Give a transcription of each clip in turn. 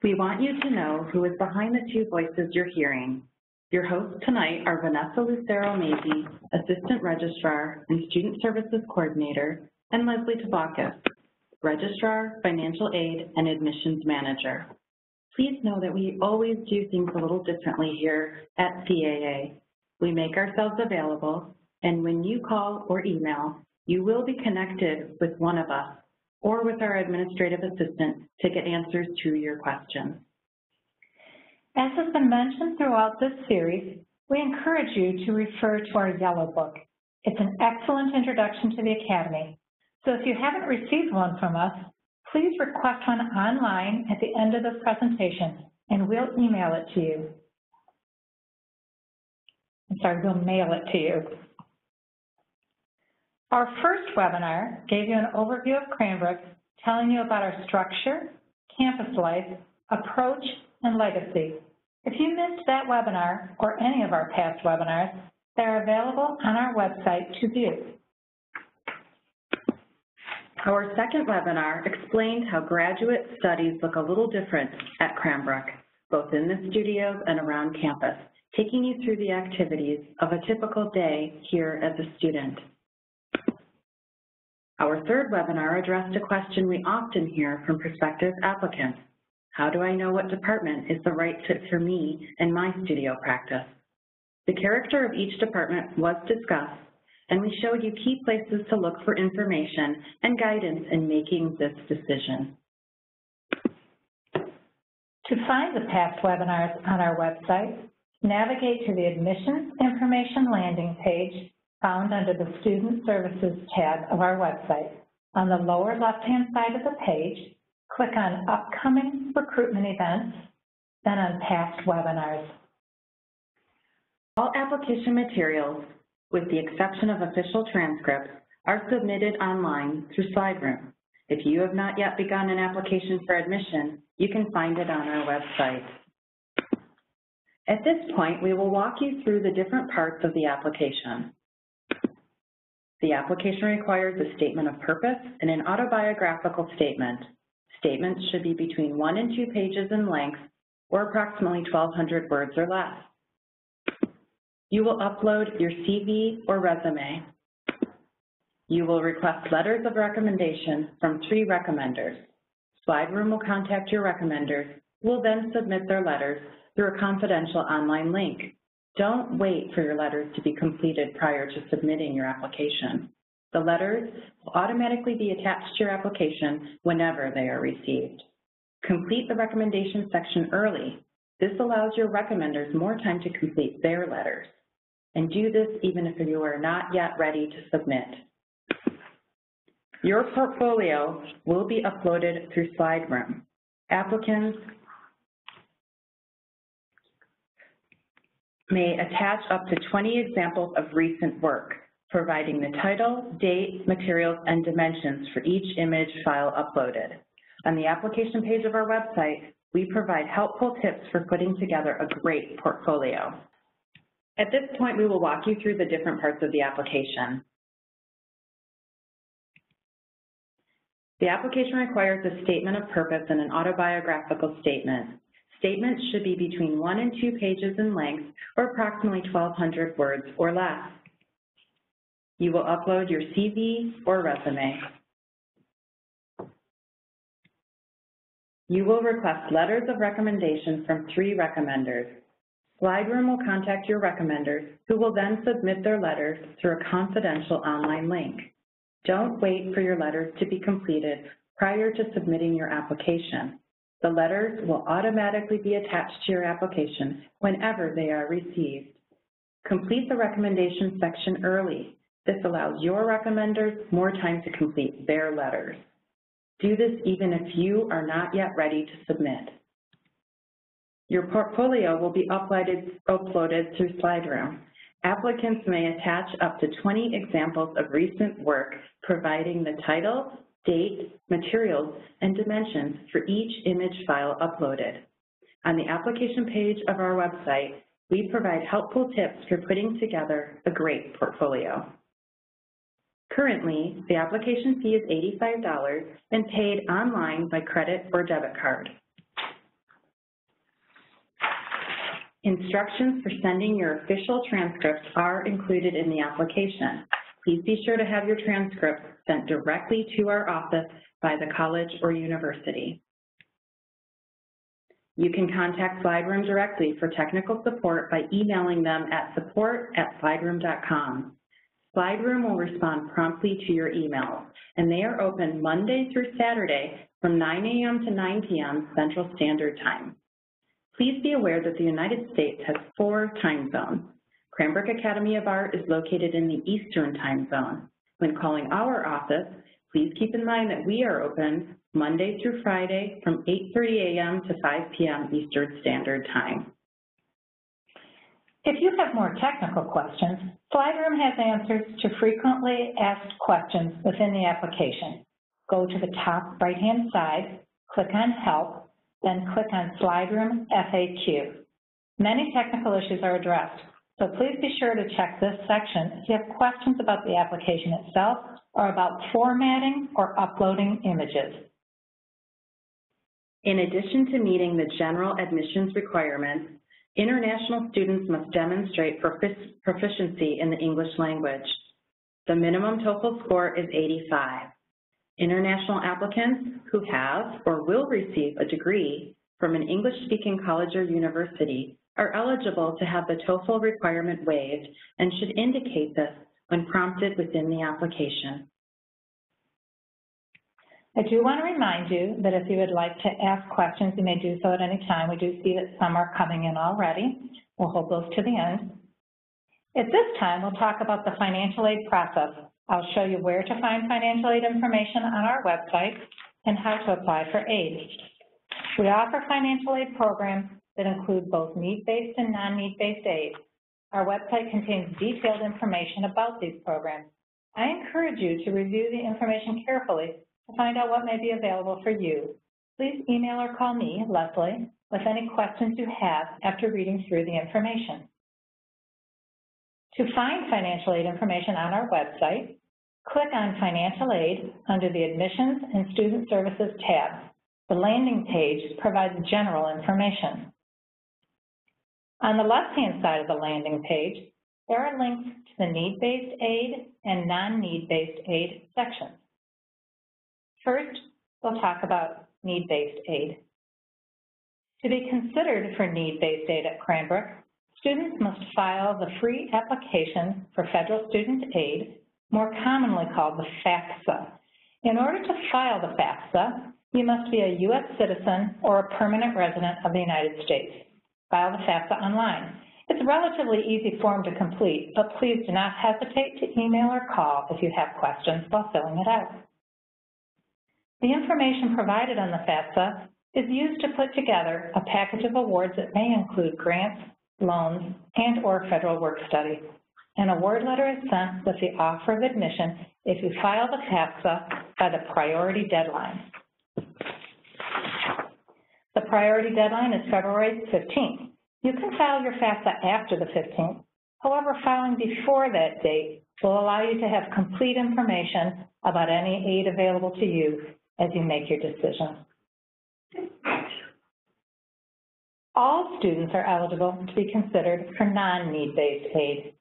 We want you to know who is behind the two voices you're hearing. Your hosts tonight are Vanessa Lucero Mazei, Assistant Registrar and Student Services Coordinator, and Leslie Tobakos, Registrar, Financial Aid, and Admissions Manager. Please know that we always do things a little differently here at CAA. We make ourselves available, and when you call or email, you will be connected with one of us or with our administrative assistant to get answers to your questions. As has been mentioned throughout this series, we encourage you to refer to our Yellow Book. It's an excellent introduction to the Academy. So if you haven't received one from us, please request one online at the end of this presentation, and we'll email it to you. We'll mail it to you. Our first webinar gave you an overview of Cranbrook, telling you about our structure, campus life, approach, and legacy. If you missed that webinar or any of our past webinars, they're available on our website to view. Our second webinar explained how graduate studies look a little different at Cranbrook, both in the studios and around campus, taking you through the activities of a typical day here as a student. Our third webinar addressed a question we often hear from prospective applicants. How do I know what department is the right fit for me and my studio practice? The character of each department was discussed, and we showed you key places to look for information and guidance in making this decision. To find the past webinars on our website, navigate to the Admissions Information landing page found under the Student Services tab of our website. On the lower left-hand side of the page, click on Upcoming Recruitment Events, then on Past Webinars. All application materials, with the exception of official transcripts, are submitted online through Slideroom. If you have not yet begun an application for admission, you can find it on our website. At this point, we will walk you through the different parts of the application. The application requires a statement of purpose and an autobiographical statement. Statements should be between 1 and 2 pages in length, or approximately 1,200 words or less. You will upload your CV or resume. You will request letters of recommendation from 3 recommenders. Slideroom will contact your recommenders, who will then submit their letters through a confidential online link. Don't wait for your letters to be completed prior to submitting your application. The letters will automatically be attached to your application whenever they are received. Complete the recommendation section early. This allows your recommenders more time to complete their letters. And do this even if you are not yet ready to submit. Your portfolio will be uploaded through Slideroom. Applicants may attach up to 20 examples of recent work, providing the title, date, materials, and dimensions for each image file uploaded. On the application page of our website, we provide helpful tips for putting together a great portfolio. At this point, we will walk you through the different parts of the application. The application requires a statement of purpose and an autobiographical statement. Statements should be between 1 and 2 pages in length, or approximately 1,200 words or less. You will upload your CV or resume. You will request letters of recommendation from 3 recommenders. Slideroom will contact your recommenders, who will then submit their letters through a confidential online link. Don't wait for your letters to be completed prior to submitting your application. The letters will automatically be attached to your application whenever they are received. Complete the recommendation section early. This allows your recommenders more time to complete their letters. Do this even if you are not yet ready to submit. Your portfolio will be uploaded through Slideroom. Applicants may attach up to 20 examples of recent work, providing the title, date, materials, and dimensions for each image file uploaded. On the application page of our website, we provide helpful tips for putting together a great portfolio. Currently, the application fee is $85 and paid online by credit or debit card. Instructions for sending your official transcripts are included in the application. Please be sure to have your transcripts sent directly to our office by the college or university. You can contact Slideroom directly for technical support by emailing them at support@slideroom.com. Slideroom will respond promptly to your emails, and they are open Monday through Saturday from 9 a.m. to 9 p.m. Central Standard Time. Please be aware that the United States has 4 time zones. Cranbrook Academy of Art is located in the Eastern Time Zone. When calling our office, please keep in mind that we are open Monday through Friday from 8:30 a.m. to 5 p.m. Eastern Standard Time. If you have more technical questions, Slideroom has answers to frequently asked questions within the application. Go to the top right-hand side, click on Help, then click on Slideroom FAQ. Many technical issues are addressed, so please be sure to check this section if you have questions about the application itself or about formatting or uploading images. In addition to meeting the general admissions requirements, international students must demonstrate proficiency in the English language. The minimum TOEFL score is 85. International applicants who have or will receive a degree from an English-speaking college or university are eligible to have the TOEFL requirement waived and should indicate this when prompted within the application. I do want to remind you that if you would like to ask questions, you may do so at any time. We do see that some are coming in already. We'll hold those to the end. At this time, we'll talk about the financial aid process. I'll show you where to find financial aid information on our website and how to apply for aid. We offer financial aid programs that include both need-based and non-need-based aid. Our website contains detailed information about these programs. I encourage you to review the information carefully to find out what may be available for you. Please email or call me, Leslie, with any questions you have after reading through the information. To find financial aid information on our website, click on Financial Aid under the Admissions and Student Services tab. The landing page provides general information. On the left-hand side of the landing page, there are links to the need-based aid and non-need-based aid sections. First, we'll talk about need-based aid. To be considered for need-based aid at Cranbrook, students must file the free application for federal student aid, more commonly called the FAFSA. In order to file the FAFSA, you must be a U.S. citizen or a permanent resident of the United States. File the FAFSA online. It's a relatively easy form to complete, but please do not hesitate to email or call if you have questions while filling it out. The information provided on the FAFSA is used to put together a package of awards that may include grants, loans, and/or federal work study. An award letter is sent with the offer of admission if you file the FAFSA by the priority deadline. The priority deadline is February 15th. You can file your FAFSA after the 15th. However, filing before that date will allow you to have complete information about any aid available to you as you make your decision. All students are eligible to be considered for non-need-based aid.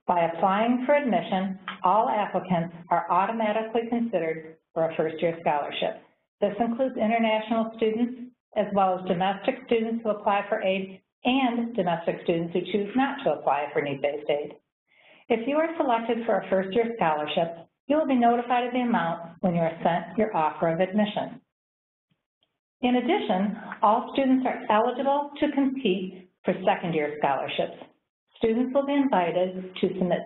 By applying for admission, all applicants are automatically considered for a first-year scholarship. This includes international students, as well as domestic students who apply for aid and domestic students who choose not to apply for need-based aid. If you are selected for a first-year scholarship, you will be notified of the amount when you are sent your offer of admission. In addition, all students are eligible to compete for second-year scholarships. Students will be invited to submit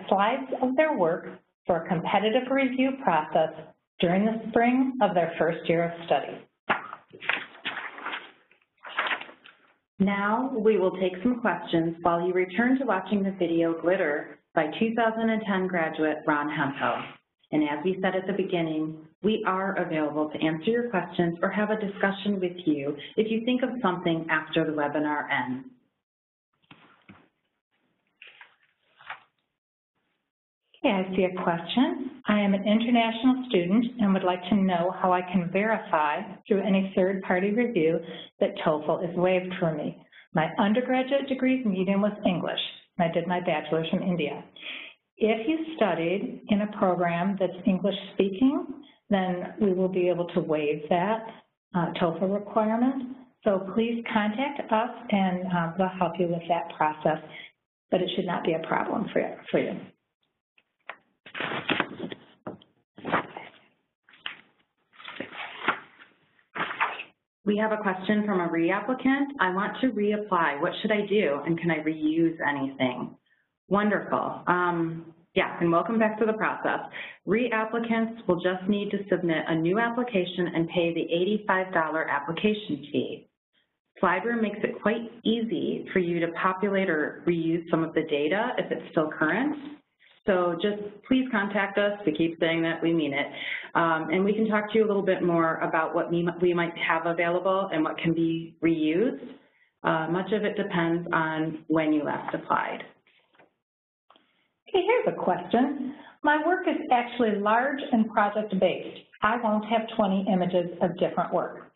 slides of their work for a competitive review process during the spring of their first year of study. Now we will take some questions while you return to watching the video Glitter by 2010 graduate Ron Hempel. And as we said at the beginning, we are available to answer your questions or have a discussion with you if you think of something after the webinar ends. Okay, I see a question. I am an international student and would like to know how I can verify through any third-party review that TOEFL is waived for me. My undergraduate degree's medium was English, and I did my bachelor's from India. If you studied in a program that's English speaking, then we will be able to waive that TOEFL requirement. So please contact us and we'll help you with that process, but it should not be a problem for you. We have a question from a reapplicant. I want to reapply. What should I do? And can I reuse anything? Wonderful. Yeah, and welcome back to the process. Reapplicants will just need to submit a new application and pay the $85 application fee. Slideroom makes it quite easy for you to populate or reuse some of the data if it's still current. So just please contact us. We keep saying that, we mean it. And we can talk to you a little bit more about what we might have available and what can be reused. Much of it depends on when you last applied. Okay, here's a question. My work is actually large and project-based. I won't have 20 images of different work.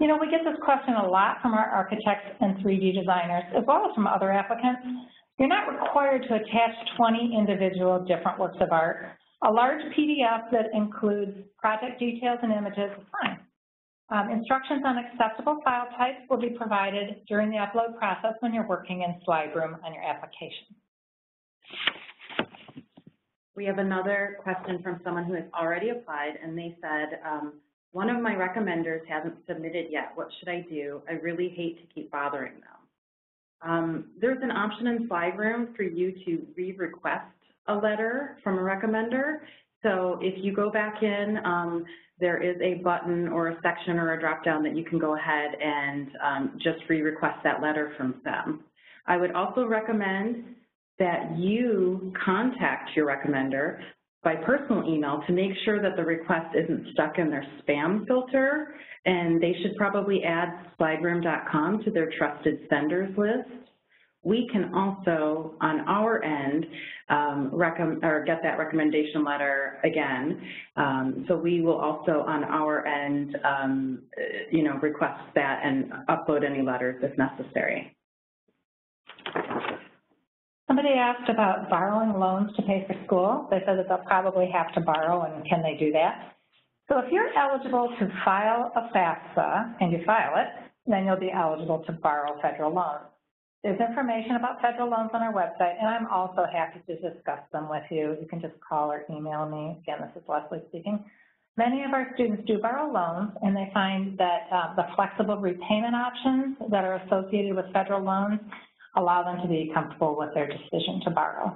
You know, we get this question a lot from our architects and 3D designers, as well as from other applicants. You're not required to attach 20 individual different works of art. A large PDF that includes project details and images is fine. Instructions on acceptable file types will be provided during the upload process when you're working in Slideroom on your application. We have another question from someone who has already applied, and they said, one of my recommenders hasn't submitted yet. What should I do? I really hate to keep bothering them. There's an option in Slideroom for you to re-request a letter from a recommender. So if you go back in, there is a button or a section or a drop-down that you can go ahead and just re-request that letter from them. I would also recommend that you contact your recommender by personal email to make sure that the request isn't stuck in their spam filter, and they should probably add slideroom.com to their trusted senders list. We can also, on our end, get that recommendation letter again. So we will also, on our end, request that and upload any letters if necessary. Somebody asked about borrowing loans to pay for school. They said that they'll probably have to borrow, and can they do that? So if you're eligible to file a FAFSA and you file it, then you'll be eligible to borrow federal loans. There's information about federal loans on our website, and I'm also happy to discuss them with you. You can just call or email me. Again, this is Leslie speaking. Many of our students do borrow loans, and they find that the flexible repayment options that are associated with federal loans allow them to be comfortable with their decision to borrow.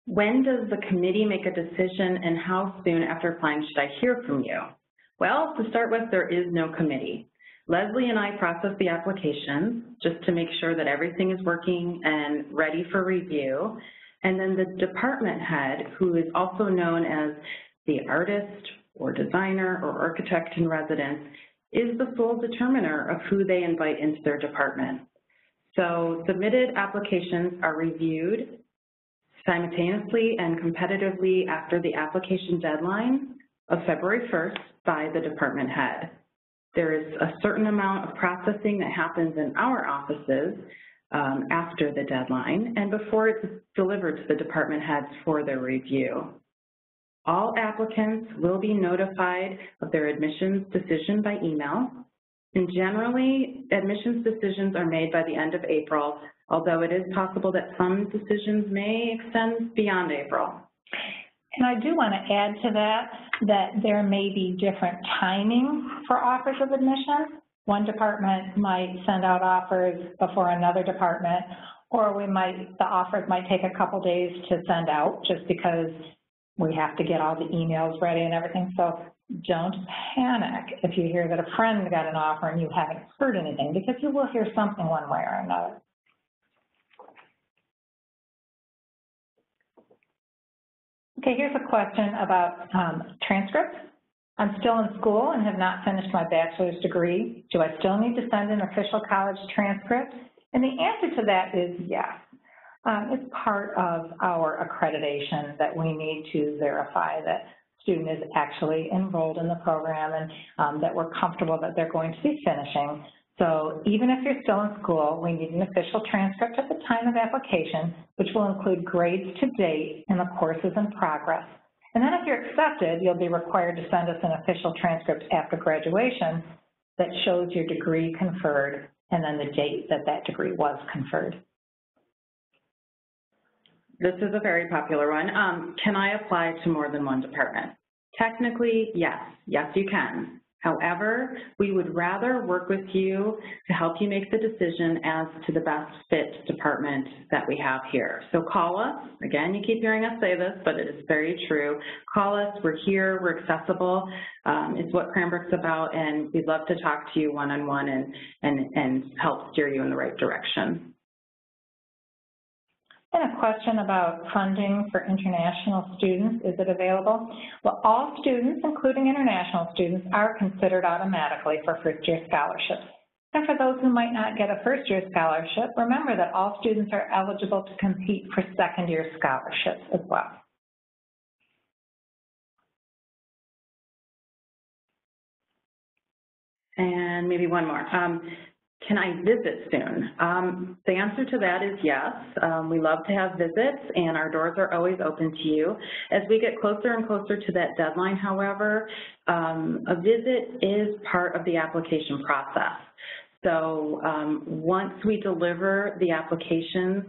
When does the committee make a decision, and how soon after applying should I hear from you? Well, to start with, there is no committee. Leslie and I process the applications just to make sure that everything is working and ready for review. And then the department head, who is also known as the artist or designer or architect in residence, is the sole determiner of who they invite into their department. So submitted applications are reviewed simultaneously and competitively after the application deadline of February 1st by the department head. There is a certain amount of processing that happens in our offices after the deadline and before it's delivered to the department heads for their review. All applicants will be notified of their admissions decision by email, and generally, admissions decisions are made by the end of April, although it is possible that some decisions may extend beyond April. And I do want to add to that there may be different timing for offers of admission. One department might send out offers before another department, or the offers might take a couple days to send out just because we have to get all the emails ready and everything. So don't panic if you hear that a friend got an offer and you haven't heard anything, because you will hear something one way or another. Okay, here's a question about transcripts. I'm still in school and have not finished my bachelor's degree. Do I still need to send an official college transcript? And the answer to that is yes. It's part of our accreditation that we need to verify that student is actually enrolled in the program and that we're comfortable that they're going to be finishing. So even if you're still in school, we need an official transcript at the time of application, which will include grades to date and the courses in progress. And then if you're accepted, you'll be required to send us an official transcript after graduation that shows your degree conferred and then the date that that degree was conferred. This is a very popular one. Can I apply to more than one department? Technically, yes. Yes, you can. However, we would rather work with you to help you make the decision as to the best fit department that we have here. So call us. Again, you keep hearing us say this, but it is very true. Call us. We're here. We're accessible. It's what Cranbrook's about, and we'd love to talk to you one-on-one and help steer you in the right direction. And a question about funding for international students. Is it available? Well, all students, including international students, are considered automatically for first-year scholarships. And for those who might not get a first-year scholarship, remember that all students are eligible to compete for second-year scholarships as well. And maybe one more. Can I visit soon? The answer to that is yes. We love to have visits, and our doors are always open to you. As we get closer and closer to that deadline, however, a visit is part of the application process. So once we deliver the applications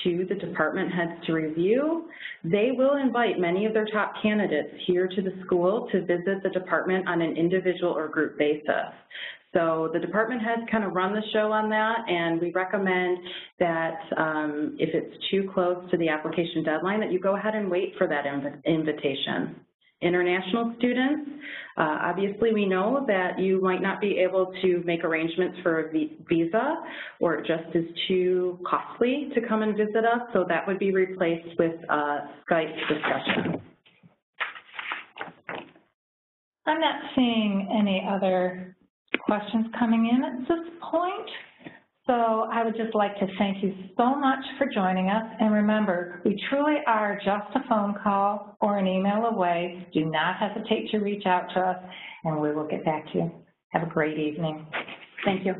to the department heads to review, they will invite many of their top candidates here to the school to visit the department on an individual or group basis. So the department heads kind of run the show on that, and we recommend that if it's too close to the application deadline, that you go ahead and wait for that invitation. International students, obviously we know that you might not be able to make arrangements for a visa, or it just is too costly to come and visit us, so that would be replaced with Skype discussion. I'm not seeing any other questions coming in at this point. So I would just like to thank you so much for joining us. And remember, we truly are just a phone call or an email away. Do not hesitate to reach out to us, and we will get back to you. Have a great evening. Thank you.